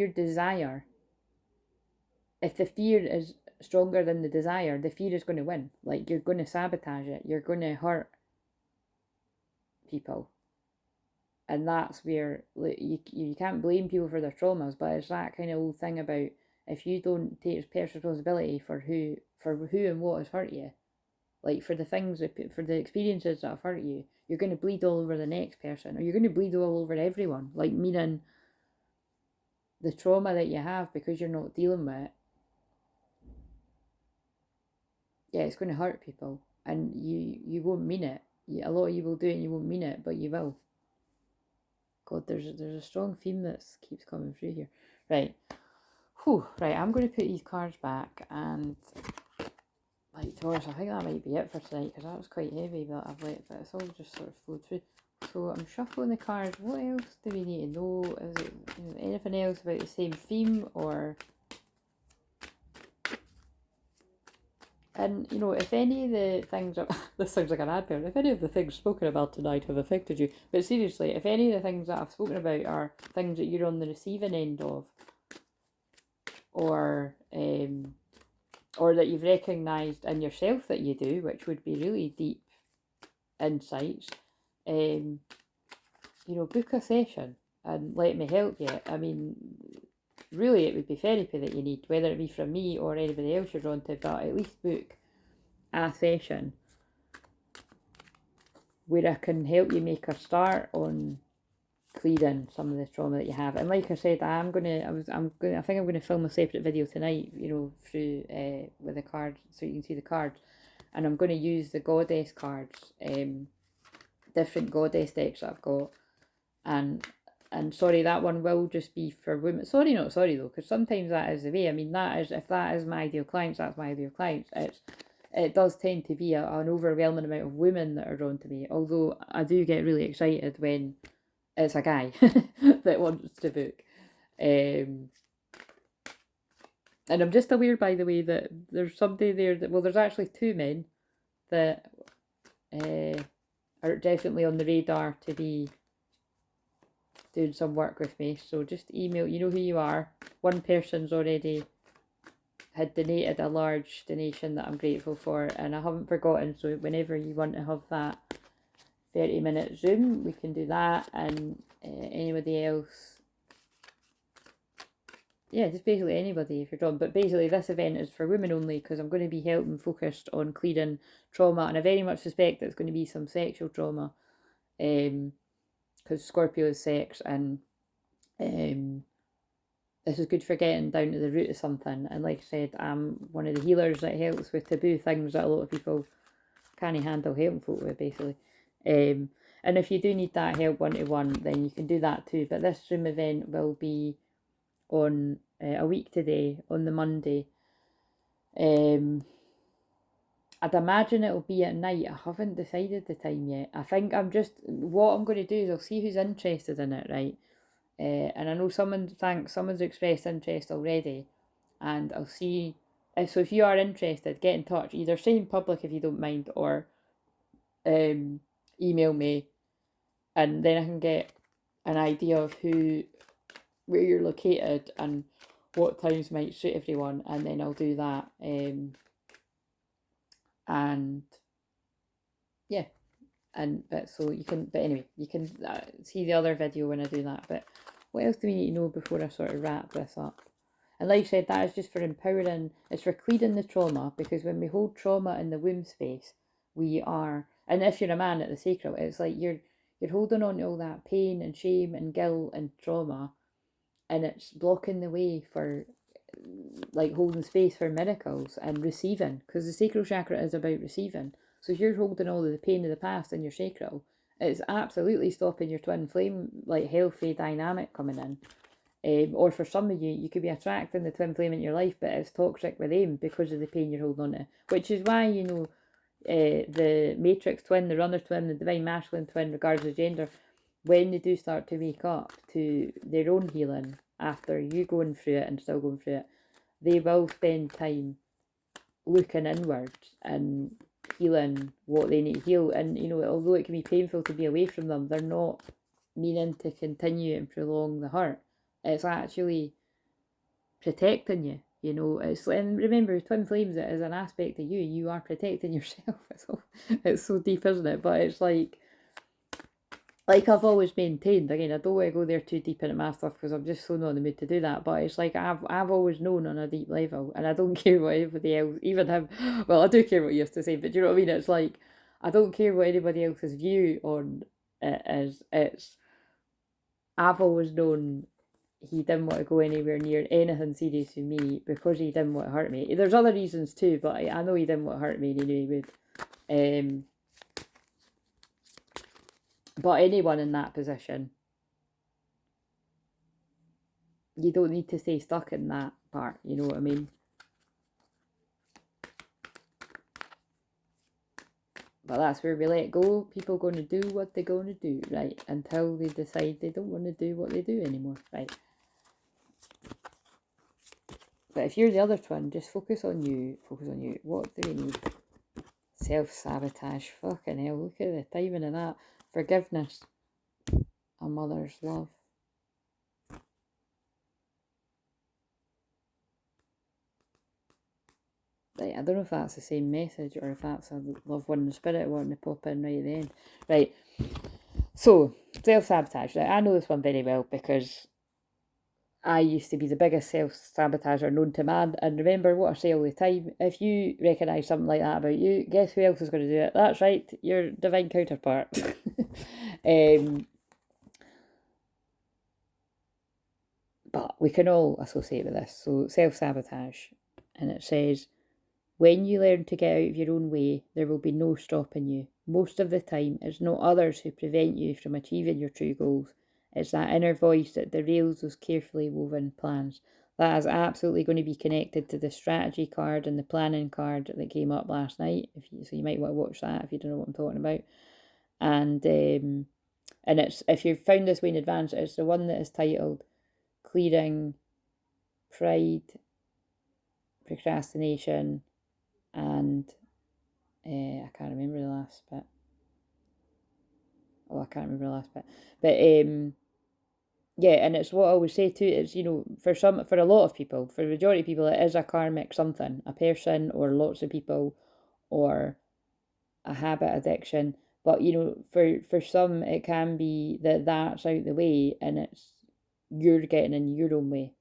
the fear is stronger than the desire, the fear is going to win. Like, you're going to sabotage it. You're going to hurt people. And that's where you can't blame people for their traumas, but it's that kind of old thing about, if you don't take responsibility for who and what has hurt you, like, for the things, for the experiences that have hurt you, you're going to bleed all over the next person, or you're going to bleed all over everyone. Like, meaning the trauma that you have because you're not dealing with it, yeah, it's going to hurt people, and you won't mean it. A lot of you will do it and you won't mean it, but you will. God, there's a strong theme that keeps coming through here. Right. Whew, right, I'm going to put these cards back, and like, to be honest, I think that might be it for tonight, because that was quite heavy that I've let, but it's all just sort of flowed through. So I'm shuffling the cards. What else do we need to know? Is it anything else about the same theme, or... And, you know, if any of the things are... this sounds like an advert. If any of the things spoken about tonight have affected you, but seriously, if any of the things that I've spoken about are things that you're on the receiving end of, or that you've recognised in yourself that you do, which would be really deep insights, you know, book a session and let me help you. I mean, really it would be therapy that you need, whether it be from me or anybody else you're drawn to, but at least book a session where I can help you make a start on clearing some of the trauma that you have. And like I said, I think I'm gonna film a separate video tonight, you know, through with the cards, so you can see the cards. And I'm gonna use the goddess cards, different goddess decks that I've got. And sorry, that one will just be for women. Sorry, not sorry though, because sometimes that is the way. I mean, if that is my ideal clients, that's my ideal clients. It does tend to be an overwhelming amount of women that are drawn to me. Although I do get really excited when it's a guy that wants to book. And I'm just aware, by the way, that there's somebody there that, well, there's actually two men that are definitely on the radar to be doing some work with me. So just email, you know who you are. One person's already had donated a large donation that I'm grateful for, and I haven't forgotten. So whenever you want to have that 30-minute Zoom, we can do that. And anybody else, yeah, just basically anybody if you're drawn. But basically this event is for women only, because I'm going to be helping focused on clearing trauma, and I very much suspect it's going to be some sexual trauma, because Scorpio is sex, and this is good for getting down to the root of something. And like I said, I'm one of the healers that helps with taboo things that a lot of people can't handle helping folk with, basically. And if you do need that help one-to-one, then you can do that too. But this Zoom event will be on a week today, on the Monday. I'd imagine it'll be at night. I haven't decided the time yet. I think what I'm going to do is I'll see who's interested in it, right? And I know someone's expressed interest already, and I'll see. So if you are interested, get in touch. Either say in public if you don't mind, or email me, and then I can get an idea of where you're located and what times might suit everyone, and then I'll do that. And yeah, but anyway, you can see the other video when I do that. But what else do we need to know before I sort of wrap this up? And like I said, that is just for empowering. It's for clearing the trauma, because when we hold trauma in the womb space, we are, and if you're a man at the sacral, it's like you're holding on to all that pain and shame and guilt and trauma, and it's blocking the way for, like, holding space for miracles and receiving, because the sacral chakra is about receiving. So if you're holding all of the pain of the past in your sacral, it's absolutely stopping your twin flame, like, healthy dynamic coming in. Or for some of you, you could be attracting the twin flame in your life, but it's toxic with them because of the pain you're holding on to. Which is why, you know, the matrix twin, the runner twin, the divine masculine twin, regardless of gender, when they do start to wake up to their own healing after you going through it and still going through it, they will spend time looking inwards and healing what they need to heal. And, you know, although it can be painful to be away from them, they're not meaning to continue and prolong the hurt. It's actually protecting you, you know. And remember, twin flames is an aspect of you. You are protecting yourself. It's so deep, isn't it? But it's like I've always maintained, again, I don't want to go there too deep into my stuff because I'm just so not in the mood to do that, but it's like I've always known on a deep level, and I don't care what anybody else, even him, well, I do care what he has to say, but do you know what I mean? It's like, I don't care what anybody else's view on it is. I've always known he didn't want to go anywhere near anything serious with me because he didn't want to hurt me. There's other reasons too, but I know he didn't want to hurt me, and he knew he would. But anyone in that position, you don't need to stay stuck in that part, you know what I mean? But that's where we let go. People going to do what they're going to do, right? Until they decide they don't want to do what they do anymore, right? But if you're the other twin, just focus on you. Focus on you. What do we need? Self-sabotage. Fucking hell, look at the timing of that. Forgiveness. A mother's love. Right, I don't know if that's the same message or if that's a loved one in the spirit wanting to pop in right at the end. Right, so self-sabotage. Right, I know this one very well because I used to be the biggest self-sabotager known to man. And remember what I say all the time, if you recognise something like that about you, guess who else is going to do it? That's right, your divine counterpart. But we can all associate with this. So self-sabotage. And it says, when you learn to get out of your own way, there will be no stopping you. Most of the time, it's not others who prevent you from achieving your true goals. It's that inner voice that derails those carefully woven plans. That is absolutely going to be connected to the strategy card and the planning card that came up last night. So you might want to watch that if you don't know what I'm talking about. And it's, if you've found this way in advance, it's the one that is titled Clearing Pride, Procrastination, and I can't remember the last bit. Oh, I can't remember the last bit. But yeah, and it's what I always say too, is, you know, for a lot of people, for the majority of people, it is a karmic something, a person or lots of people or a habit addiction. But, you know, for some, it can be that that's out the way and it's you're getting in your own way,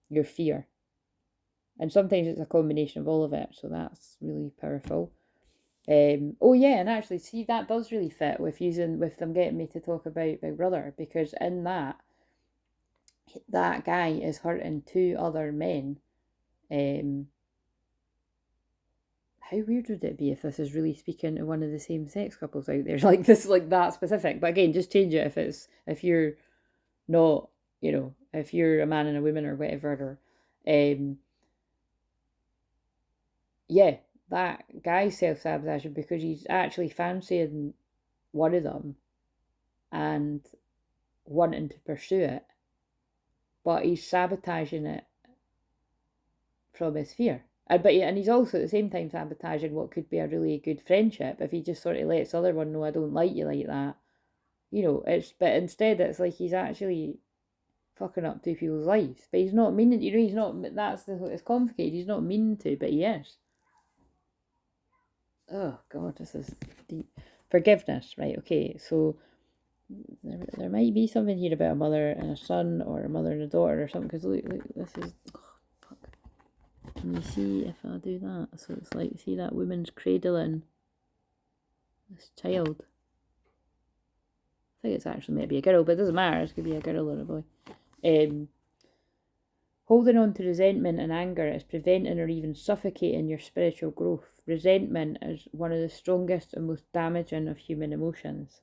your fear. And sometimes it's a combination of all of it, so that's really powerful. Oh yeah, and actually, see, that does really fit with them getting me to talk about Big Brother, because in that guy is hurting two other men. How weird would it be if this is really speaking to one of the same sex couples out there, like this, like that specific? But again, just change it if you're not, you know, if you're a man and a woman or whatever, or yeah, that guy's self-sabotaging because he's actually fancying one of them and wanting to pursue it, but he's sabotaging it from his fear. And he's also at the same time sabotaging what could be a really good friendship if he just sort of lets the other one know, I don't like you like that. You know, but instead it's like he's actually fucking up two people's lives. But he's not meaning, you know, he's not, it's complicated. He's not meaning to, but he is. Oh God, this is deep. Forgiveness, right? Okay, so there might be something here about a mother and a son, or a mother and a daughter, or something. Because look, this is. Oh, fuck. Can you see if I do that? So it's like, see that woman's cradling this child. I think it's actually maybe a girl, but it doesn't matter. It could be a girl or a boy. Holding on to resentment and anger is preventing or even suffocating your spiritual growth. Resentment is one of the strongest and most damaging of human emotions.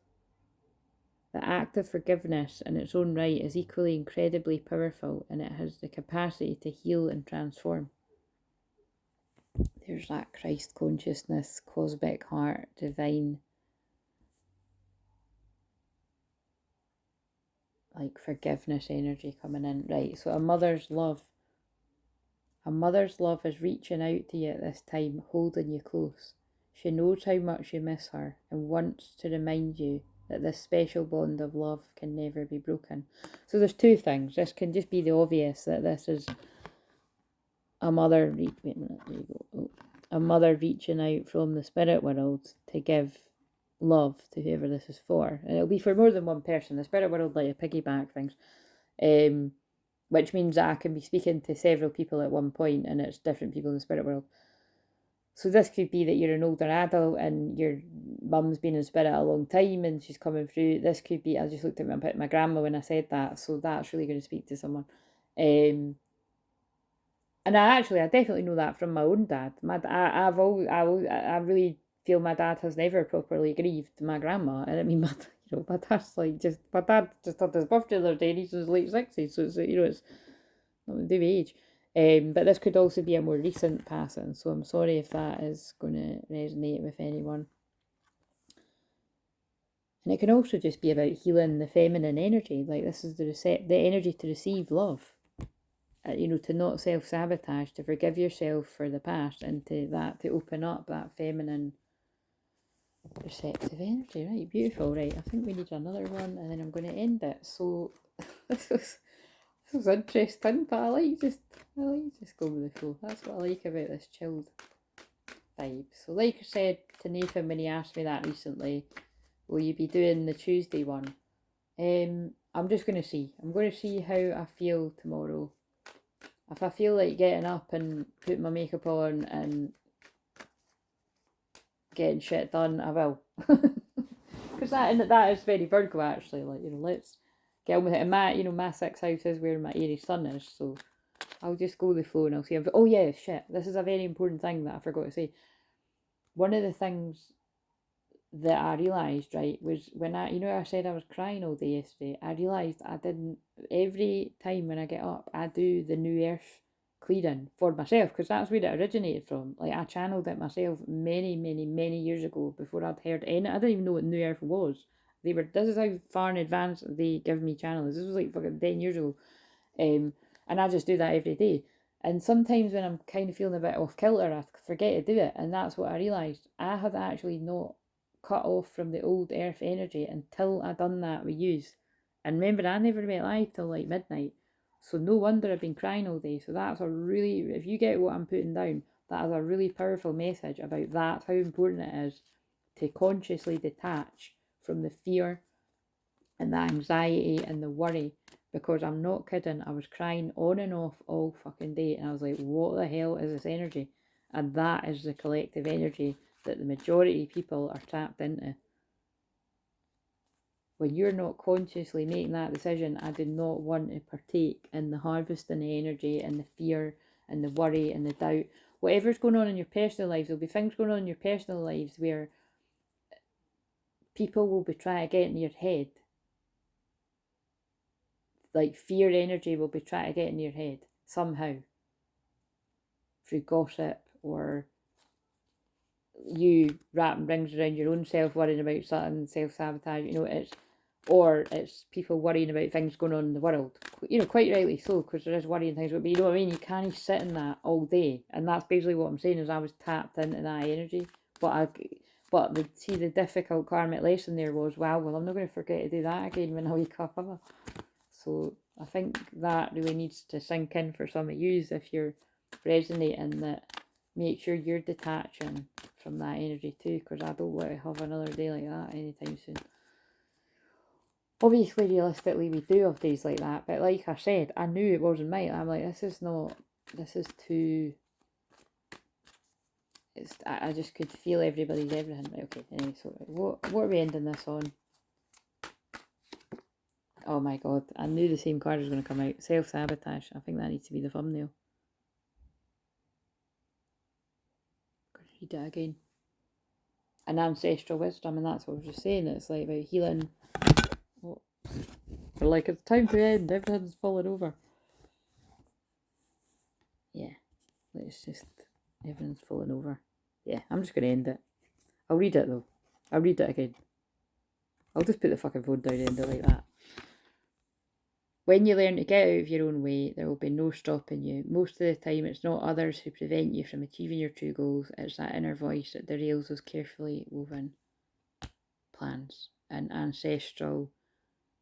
The act of forgiveness in its own right is equally incredibly powerful, and it has the capacity to heal and transform. There's that Christ consciousness, cosmic heart, divine, like forgiveness energy coming in. Right, so a mother's love. A mother's love is reaching out to you at this time, holding you close. She knows how much you miss her and wants to remind you that this special bond of love can never be broken. So there's two things. This can just be the obvious, that this is a mother, wait a minute, there you go. Oh, a mother reaching out from the spirit world to give love to whoever this is for. And it'll be for more than one person. The spirit world like a piggyback things. Which means that I can be speaking to several people at one point, and it's different people in the spirit world. So this could be that you're an older adult and your mum's been in spirit a long time and she's coming through. This could be, I just looked at my grandma when I said that, so that's really going to speak to someone. And I definitely know that from my own dad. I really feel my dad has never properly grieved my grandma, and I mean, my dad just had his birthday the other day, and he's in his late 60s, so it's, you know, it's not to do with age. But this could also be a more recent passing, so I'm sorry if that is going to resonate with anyone. And it can also just be about healing the feminine energy. Like, this is the energy to receive love. You know, to not self-sabotage, to forgive yourself for the past, and to open up that feminine receptive energy. Right, beautiful. Right, I think we need another one, and then I'm going to end it. So this was interesting, but I like just going with the flow. That's what I like about this chilled vibe. So like I said to Nathan when he asked me that recently, will you be doing the Tuesday one? I'm just going to see. I'm going to see how I feel tomorrow. If I feel like getting up and putting my makeup on and getting shit done, I will. Because that is very Virgo, actually. Like, you know, let's get on with it. And my 6th house is where my Aries sun is, so I'll just go with the flow and I'll see. Oh yeah, shit. This is a very important thing that I forgot to say. One of the things that I realised, right, was when I said I was crying all day yesterday, I realised I didn't, every time when I get up, I do the New Earth clearing for myself, because that's where it originated from. Like, I channeled it myself many, many, many years ago before I'd heard any, I didn't even know what New Earth was. This is how far in advance they give me channels. This was like fucking 10 years ago. And I just do that every day. And sometimes when I'm kind of feeling a bit off kilter, I forget to do it. And that's what I realised. I had actually not cut off from the old earth energy until I done that with yous. And remember, I never went live till like midnight. So no wonder I've been crying all day. So that's a really, if you get what I'm putting down, that is a really powerful message about that, how important it is to consciously detach from the fear and the anxiety and the worry. Because I'm not kidding, I was crying on and off all fucking day. And I was like, what the hell is this energy? And that is the collective energy that the majority of people are tapped into. When you're not consciously making that decision, I do not want to partake in the harvesting the energy and the fear and the worry and the doubt. Whatever's going on in your personal lives, there'll be things going on in your personal lives where people will be trying to get into your head. Like, fear energy will be trying to get in your head somehow, through gossip, or you wrapping rings around your own self, worrying about something, self-sabotage, it's people worrying about things going on in the world, quite rightly so, because there is worrying things, but you know what I mean, you can't sit in that all day. And that's basically what I'm saying, is I was tapped into that energy, but the difficult karmic lesson there was, well, I'm not going to forget to do that again when I wake up ever. So I think that really needs to sink in for some of yous, if you're resonating, that make sure you're detaching from that energy too, because I don't want to have another day like that anytime soon. Obviously, realistically, we do have days like that, but like I said, I knew it wasn't right. I'm like, this is too, I just could feel everybody's everything. Right, okay, anyway, so what are we ending this on? Oh my god, I knew the same card was going to come out. Self-sabotage. I think that needs to be the thumbnail. Read it again. An ancestral wisdom, and that's what I was just saying. It's like about healing. Oh. We're like, it's time to end. Everything's falling over. Yeah, everything's falling over. Yeah, I'm just going to end it. I'll read it though. I'll read it again. I'll just put the fucking phone down and end it like that. When you learn to get out of your own way, there will be no stopping you. Most of the time, it's not others who prevent you from achieving your true goals. It's that inner voice that derails those carefully woven plans and ancestral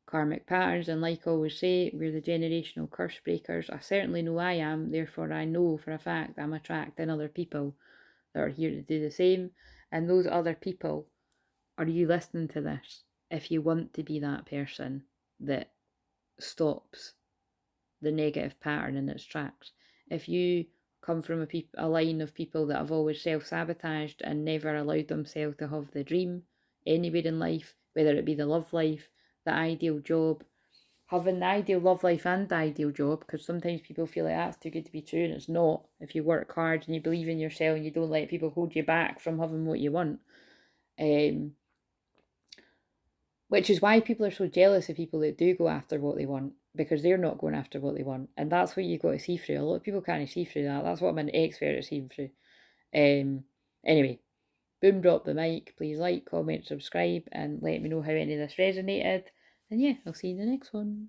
karmic patterns. And like I always say, we're the generational curse breakers. I certainly know I am. Therefore, I know for a fact I'm attracting other people that are here to do the same. And those other people, are you listening to this? If you want to be that person that stops the negative pattern in its tracks. If you come from a line of people that have always self-sabotaged and never allowed themselves to have the dream anywhere in life, whether it be the love life, the ideal job, having the ideal love life and the ideal job, because sometimes people feel like that's too good to be true, and it's not. If you work hard and you believe in yourself and you don't let people hold you back from having what you want, which is why people are so jealous of people that do go after what they want, because they're not going after what they want. And that's what you've got to see through. A lot of people can't see through that. That's what I'm an expert at seeing through. Anyway, boom drop the mic. Please like, comment, subscribe, and let me know how any of this resonated. And yeah, I'll see you in the next one.